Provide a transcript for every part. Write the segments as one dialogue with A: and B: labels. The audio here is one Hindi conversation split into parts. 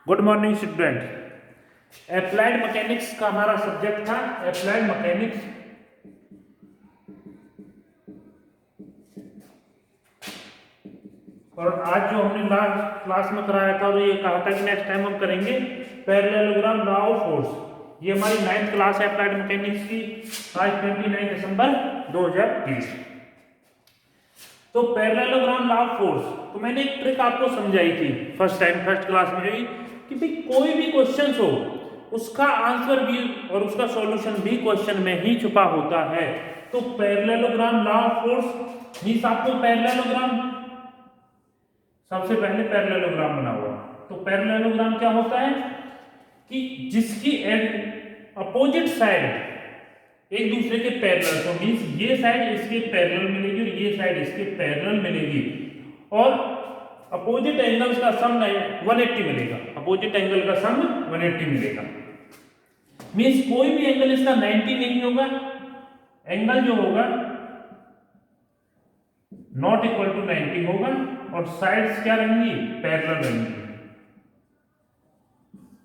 A: Good morning student. Applied mechanics का हमारा सब्जेक्ट था अप्लाइड मैकेनिक्स। और आज जो हमने लास्ट क्लास में कराया था और ये कहा था कि नेक्स्ट टाइम हम करेंगे पैरेललोग्राम लॉ ऑफ फोर्स। ये हमारी 9th क्लास है अप्लाइड मैकेनिक्स की। आज 29 दिसंबर 2020। तो पैरेललोग्राम लॉ ऑफ फोर्स, तो मैंने एक ट्रिक आपको समझाई थी फर्स्ट क्लास में हुई कि भाई कोई भी क्वेश्चन हो उसका आंसर भी और उसका सॉल्यूशन भी क्वेश्चन में ही छुपा होता है। तो parallelogram law of force means आपको पैरेललोग्राम, सबसे पहले पैरेललोग्राम बना हुआ। तो पैरेललोग्राम क्या होता है कि जिसकी अपोजिट साइड एक दूसरे के पैरेलल, तो मींस ये साइड इसके पैरेलल मिलेगी और ये साइड इसके पैरेलल मिलेगी और अपोजिट एंगल्स का सम 180 मिलेगा। अपोजिट एंगल का सम 180 मिलेगा। मींस कोई भी एंगल इसका 90 नहीं होगा। एंगल जो होगा नॉट इक्वल टू 90 होगा और साइड्स क्या रहेंगी, पैरेलल रहेंगी।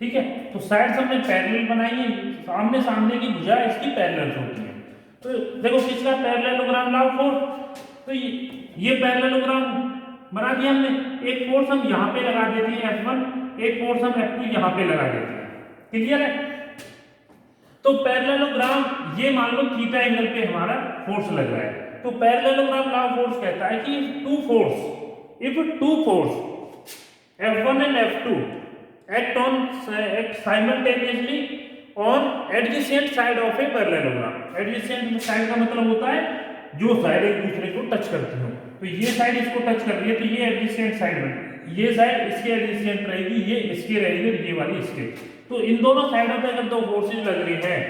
A: ठीक है, तो साइड्स हमने पैरेलल बनाई है, सामने सामने की भुजा इसकी पैरेलल होती है। तो देखो किसका पैरेललोग्राम लॉ ऑफ फोर्स, तो ये पैरेललोग्राम बना दिया हमने। एक फोर्स हम यहां पे लगा देते हैं F1, एक फोर्स हम F2 यहां पे लगा देते हैं। क्लियर है? तो पैरेललोग्राम ये मान लो थीटा एंगल पे हमारा फोर्स लग रहा है। तो पैरेललोग्राम लॉ ऑफ फोर्स कहता है कि if two force F1 and F2 act simultaneously on adjacent side of a parallelogram। adjacent side का मतलब होता है जो साइड एक दूसरे को टच करती हो। तो ये साइड इसको टच कर रही है तो ये adjacent साइड बन, ये साइड इसके adjacent रहेगी, ये इसके रहेगी और ये वाली इसके। तो इन दोनों साइडों पे अगर दो फोर्सेज लग रही हैं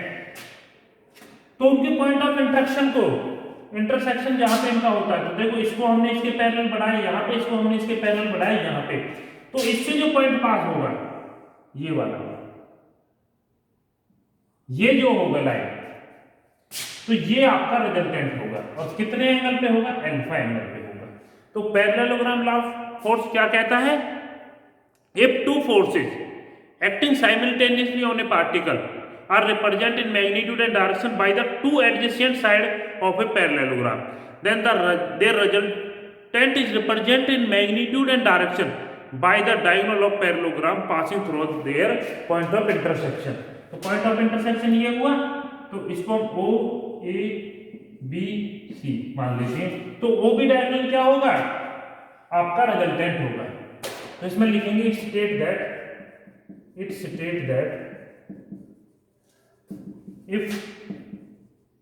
A: तो उनके पॉइंट ऑफ इंटरसेक्शन जहां पे इनका होता है, तो देखो इसको हमने इसके पैरेलल बढ़ाए यहाँ पे, इसको हमने इसके पैरेलल बढ़ाए यहाँ पे, तो इससे जो पॉइंट पास होगा ये वाला, ये जो होगा लाइन, तो ये आपका रिजल्टेंट होगा और कितने एंगल पे होगा, अल्फा एंगल पे होगा। तो पैरेललोग्राम लॉ ऑफ फोर्स क्या कहता है, if two forces acting simultaneously on a particle are represented in magnitude and direction by the two adjacent side of a parallelogram, then their resultant is represented in magnitude and direction by the diagonal of parallelogram passing through their point of intersection। तो point of intersection ये हुआ, तो इसको हम O A B C मान लेते हैं। तो O B diagonal क्या होगा, आपका रिजल्टेंट होगा। तो इसमें लिखेंगे it states that if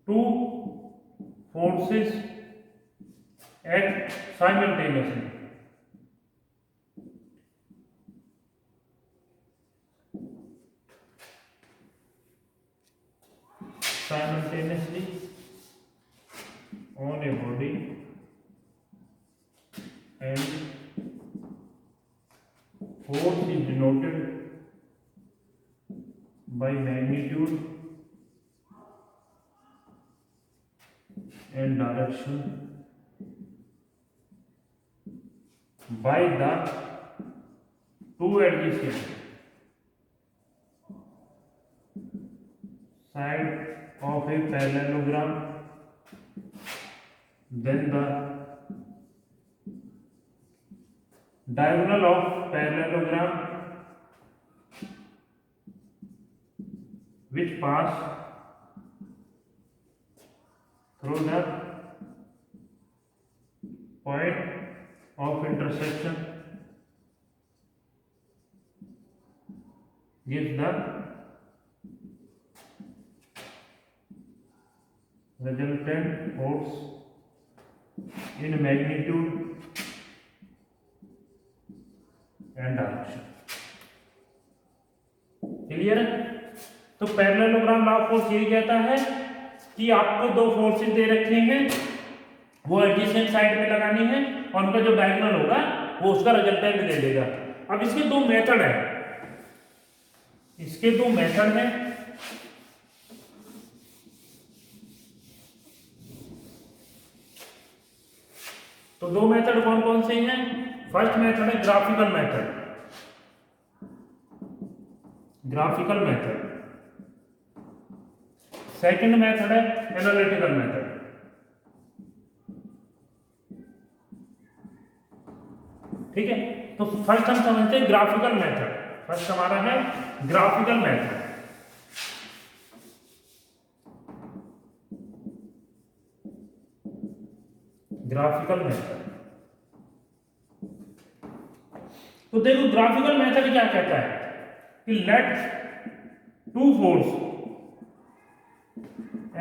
A: two forces act simultaneously on a body and force is denoted by magnitude and direction by the two adjacent side of a parallelogram, then the diagonal of parallelogram which pass through the point of intersection gives the resultant force in magnitude and direction। Clear है? तो पैरेललोग्राम लॉ ऑफ फोर्स यही कहता है कि आपको दो फोर्सेस दे रखे हैं, वो एडजेसेंट साइड में लगानी है और उनका जो डायगोनल होगा वो उसका रिजल्टेंट दे देगा। अब इसके दो मेथड है, इसके दो मेथड हैं। तो दो मेथड कौन कौन से हैं, फर्स्ट मेथड है graphical method. Graphical method, second method है एनालिटिकल मेथड। ठीक है, तो फर्स्ट हम समझते हैं ग्राफिकल मेथड। फर्स्ट हमारा है ग्राफिकल मेथड। ग्राफिकल मेथड, तो देखो ग्राफिकल मेथड क्या कहता है कि let to force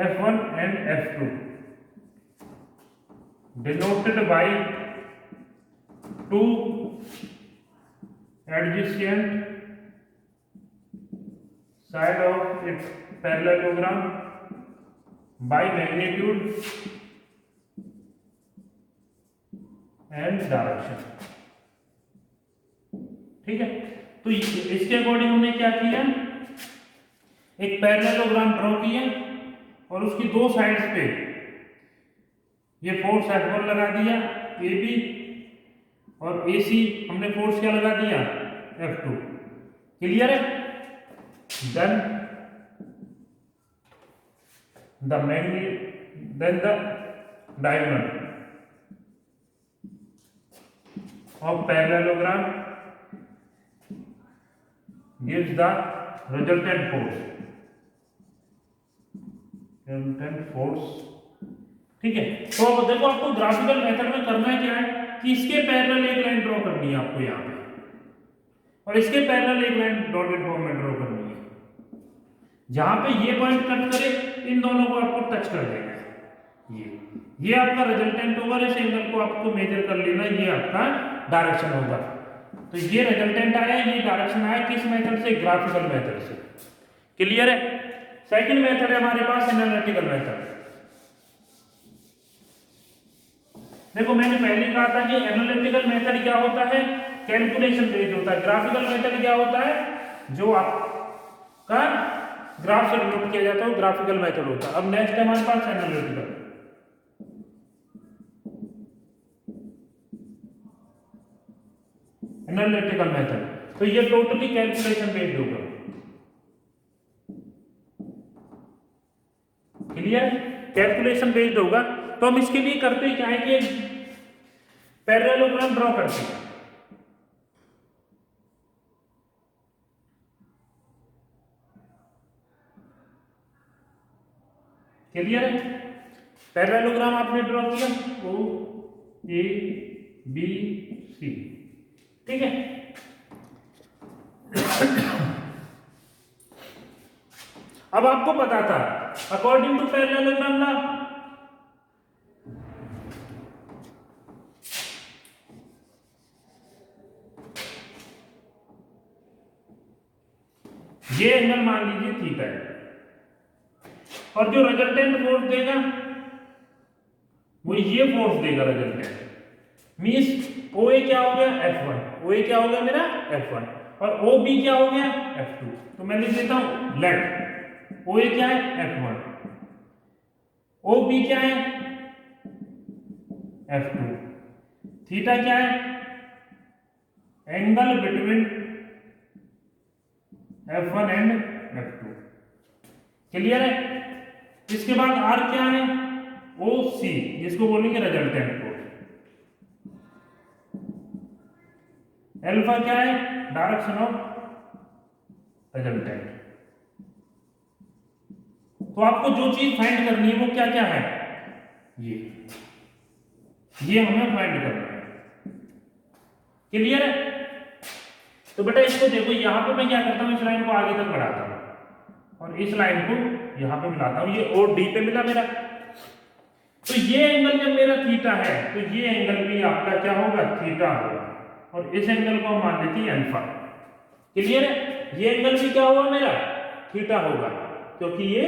A: F1 and F2 denoted by two adjacent side of its parallelogram by magnitude and direction। ठीक है, तो इसके अकॉर्डिंग हमने क्या किया, एक पैरेललोग्राम ड्रॉ किया और उसकी दो साइड्स पे ये फोर्स F1 लगा दिया AB, और AC हमने फोर्स क्या लगा दिया F2। क्लियर है? Then the diagonal of parallelogram gives the resultant force। ठीक है, तो अब देखो आपको ग्राफिकल मेथड में करना क्या है कि इसके पैरेलल एक लाइन ड्रॉ करनी है आपको यहाँ पे, और इसके पैरेलल एक लाइन डॉटेड फॉर्म में ड्रॉ करनी है। जहां पे ये पॉइंट कट करे इन दोनों को आपको टच कर देना है। ये आपका रिजल्टेंट होगा। इस एंगल को आपको मेजर कर लेना, ये आपका डायरेक्शन होगा। तो ये रिजल्टेंट आया, ये डायरेक्शन आया, किस मेथड से? ग्राफिकल मेथड से। क्लियर है? सेकंड मेथड है हमारे पास एनालिटिकल मेथड। देखो मैंने पहले कहा था कि एनालिटिकल मेथड क्या होता है, कैलकुलेशन बेस्ड होता है। ग्राफिकल मेथड क्या होता है, जो आपका ग्राफ से डिनोट किया जाता है, ग्राफिकल मेथड होता है। अब नेक्स्ट है हमारे पास एनालिटिकल। एनालिटिकल मेथड, तो ये टोटली कैलकुलेशन बेस्ड होगा। क्लियर? कैलकुलेशन बेस्ड होगा। तो हम इसके लिए करते क्या है कि पैरेललोग्राम ड्रॉ करते हैं। क्लियर है? पैरेललोग्राम आपने ड्रॉ किया, O A B C। ठीक है, अब आपको पता था अकॉर्डिंग टू पैरेललोग्राम लॉ ये एंगल मान लीजिए थीटा है, और जो रिजल्टेंट फोर्स देगा वो ये फोर्स देगा रिजल्टेंट। मींस OA क्या हो गया F1, OA क्या हो गया मेरा F1, और OB क्या हो गया F2। तो मैं लिख देता हूं लेट OA क्या है F1, OB क्या है F2, थीटा क्या है angle between F1 and F2। Clear है? इसके बाद R क्या है OC, जिसको बोलेंगे रिजल्टेंट फोर्स। अल्फा क्या है डायरेक्शन ऑफ रिजल्टेंट। तो आपको जो चीज फाइंड करनी है वो क्या क्या है, ये हमें फाइंड करना है। क्लियर है? तो बेटा इसको देखो, यहां पे मैं क्या करता हूं, इस लाइन को आगे तक बढ़ाता हूं और इस लाइन को यहां पे मिलाता हूं। ये O D पे मिला मेरा। तो ये एंगल जब मेरा थीटा है तो ये एंगल भी आपका क्या होगा थीटा होगा, और इस एंगल को हम मान लेते हैं अल्फा। क्लियर है? ये एंगल भी क्या होगा मेरा थीटा होगा, क्योंकि ये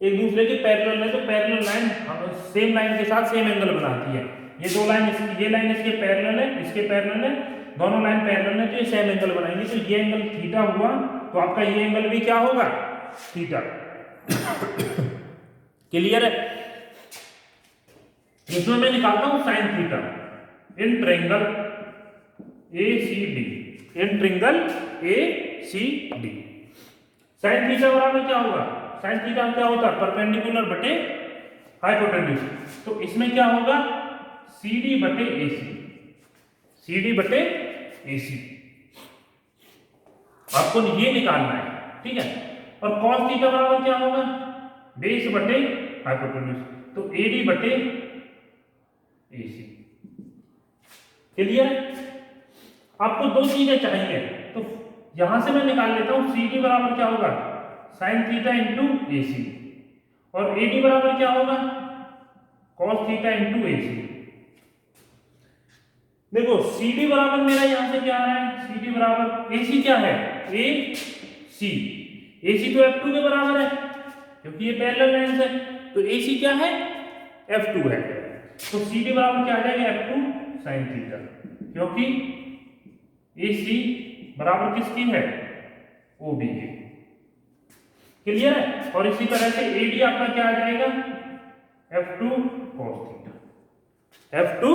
A: एक दूसरे के पैरेलल है। तो पैरेलल लाइन सेम लाइन के साथ सेम एंगल बनाती है। ये दो लाइन, ये लाइन इसके पैरेलल है, इसके पैरेलल है, दोनों लाइन पैरेलल है, तो ये सेम एंगल बनाएंगे। तो ये एंगल थीटा हुआ, तो आपका ये एंगल भी क्या होगा थीटा। क्लियर है? इसमें मैं निकालता हूं sine theta in triangle ACD, in triangle C D. Sine theta बराबर क्या होगा, साइन थीटा क्या होता है, परपेंडिकुलर बटे हाइपोटेन्यूज। तो इसमें क्या होगा, सी डी बटे ए सी, सी डी बटे ए सी, आपको ये निकालना है, ठीक है। और कॉस थीटा बराबर क्या होगा, बेस बटे हाइपोटेन्यूज, तो ए डी बटे ए सी। क्लियर है। आपको दो चीजें चाहिए, तो यहां से मैं निकाल लेता हूं, सी डी बराबर क्या होगा, साइन थीटा इंटू ए सी, और ए डी बराबर क्या होगा, कॉस थीटा इंटू ए सी। देखो सी डी बराबर मेरा यहां से क्या आ रहा है, सी डी बराबर ए सी क्या है, ए सी, ए सी तो F2 के बराबर है क्योंकि ये पैरेलल लाइंस है, तो ए सी क्या है, F2 है। तो सी डी बराबर क्या आ जाएगा, F2 साइन थीटा, क्योंकि ए सी बराबर किसकी है, ओ बी के। क्लियर है। और इसी तरह से ए डी आपका क्या आ जाएगा, F2 cos theta, F2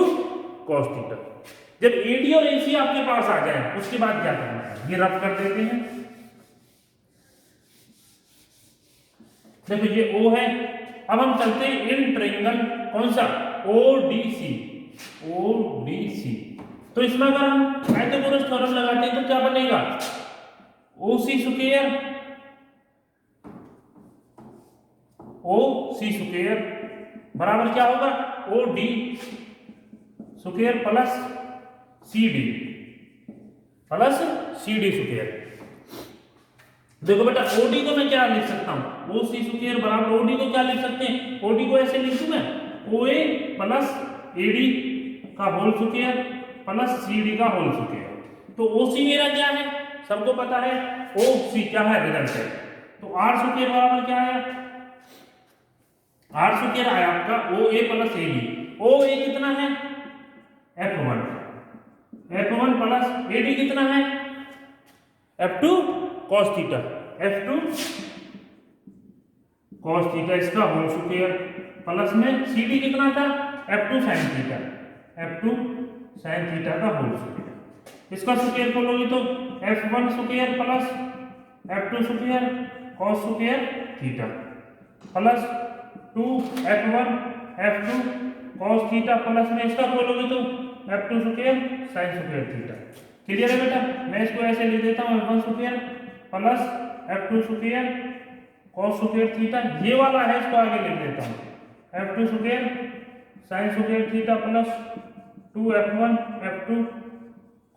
A: cos theta. जब ए डी और ए सी आपके पास आ जाए उसके बाद क्या करना है, ये रफ कर देते हैं। देखो ये O है, अब हम चलते हैं इन ट्रायंगल, कौन सा, ODC, ODC। तो इसमें अगर हम पाइथागोरस थ्योरम लगाते हैं तो क्या बनेगा, OC स्क्वायर, OC स्क्वायर बराबर क्या होगा, OD square plus CD plus CD square. देखो बेटा OD को मैं क्या लिख सकता हूं, OC स्क्वायर बराबर OD को क्या लिख सकते हैं, OD को ऐसे लिख दूं मैं, OA प्लस AD का होल स्क्वायर प्लस CD का होल स्क्वायर। तो OC मेरा क्या है, सबको पता है, OC क्या है, रिजल्ट है। तो R स्क्वायर बराबर क्या आया, R स्क्वायर आया आपका OA प्लस AD। OA कितना है, F1, F1 प्लस AD कितना है, F2 cos theta, F2 cos theta इसका होल स्क्वायर प्लस में CD कितना था, F2 sin theta, F2 sin theta का होल स्क्वायर। इसका स्क्वायर खोलोगे तो F1 square plus F2 square cos square theta plus 2F1 F2 cos theta plus में इसका खोलोगे तो F2 square sin square theta. Clear है बेटा। मैं इसको ऐसे लिख देता हूँ, F1 square plus F2 square cos square theta, ये वाला है इसको आगे लिख देता हूँ, F2 square sin square theta plus 2F1 F2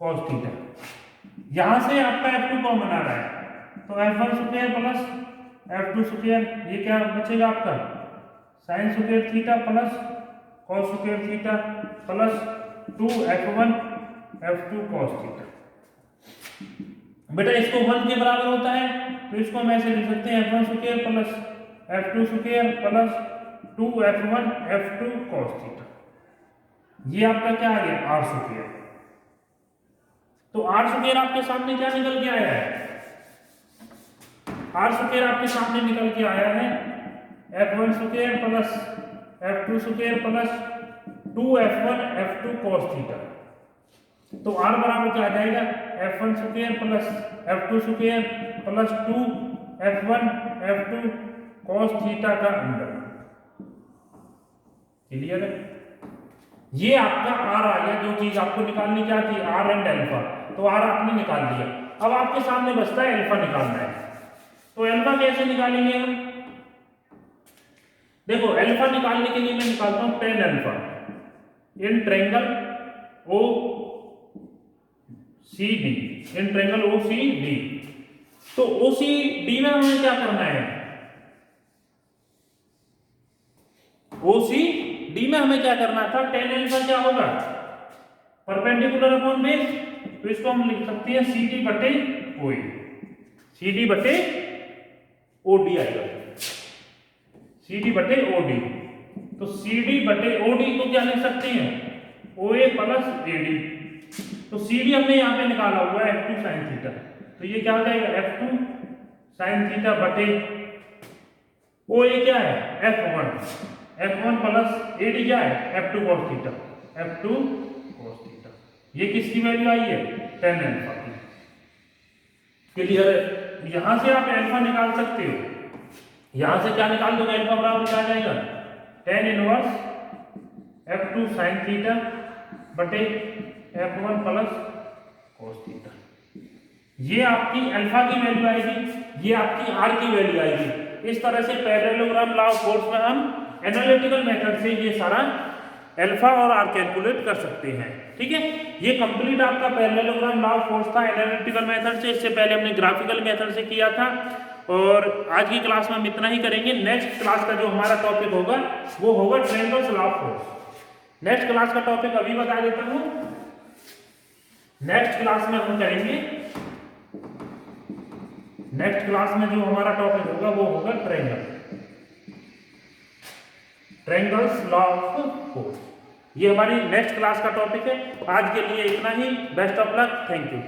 A: cos theta. यहां से आपका F2 कॉमन आ रहा है, तो F1 square plus F2 square, ये क्या बचेगा आपका, sin square theta plus cos square theta plus 2F1 F2 cos theta. बेटा इसको 1 के बराबर होता है तो इसको हम ऐसे लिख सकते हैं, F1 square plus F2 square plus 2F1 F2 cos theta. ये आपका क्या आ गया, R स्क्वायर। तो R स्क्वायर आपके सामने क्या निकल के आया है, R स्क्वायर आपके सामने निकल के आया है F1 square plus F2 square plus 2F1 F2 cos theta. तो R बराबर क्या आ जाएगा, F1 square plus F2 square plus 2F1 F2 cos theta का अंडर। क्लियर है। ये आपका R आ गया, जो चीज आपको निकालनी क्या थी, R एंड अल्फा, तो R आपने निकाल दिया। अब आपके सामने बचता है अल्फा निकालना है, तो अल्फा कैसे निकालेंगे हम, देखो अल्फा निकालने के लिए मैं निकालता हूं tan alpha in triangle OCD, in triangle OCD। तो OCD में हमें क्या करना है, OCD में हमें क्या करना था, tan अल्फा क्या होगा, परपेंडिकुलर अपॉन बेस, तो इसको हम लिख सकते हैं CD बटे OA, CD बटे OD आएगा, CD बटे OD। तो CD बटे OD को क्या लिख सकते हैं, OA प्लस AD। तो CD हमने यहाँ पे निकाला हुआ है F2 sin थीटा, तो ये क्या हो जाएगा, F2 sin थीटा बटे OA क्या है, F1 प्लस AD क्या है, F2 cos theta, F2 cos theta. ये किसकी वैल्यू आई है, tan अल्फा की। क्लियर है? यहाँ से आप अल्फा निकाल सकते हो, यहाँ से क्या निकाल दोगे, अल्फा बराबर क्या आ जाएगा, tan inverse f2 sin theta बटे f1 प्लस cos थीटा। ये आपकी अल्फा की वैल्यू आएगी, ये आपकी आर की वैल्यू आएगी। इस तरह से पैरेललोग्राम लॉ ऑफ फोर्स में हम एनालिटिकल मेथड से ये सारा अल्फा और आर कैलकुलेट कर सकते हैं। ठीक है, ये कंप्लीट आपका पैरेललोग्राम लॉ ऑफ फोर्स था एनालिटिकल मेथड से। इससे पहले हमने ग्राफिकल मेथड से किया था। और आज की क्लास में हम इतना ही करेंगे। नेक्स्ट क्लास का जो हमारा टॉपिक होगा वो होगा triangles law of force. Next class का टॉपिक अभी बता देता हूं। नेक्स्ट क्लास में हम करेंगे, नेक्स्ट क्लास में जो हमारा टॉपिक होगा वो होगा ट्रायंगल्स लॉ ऑफ फोर्स। ये हमारी नेक्स्ट क्लास का टॉपिक है। आज के लिए इतना ही। Best of luck, thank you.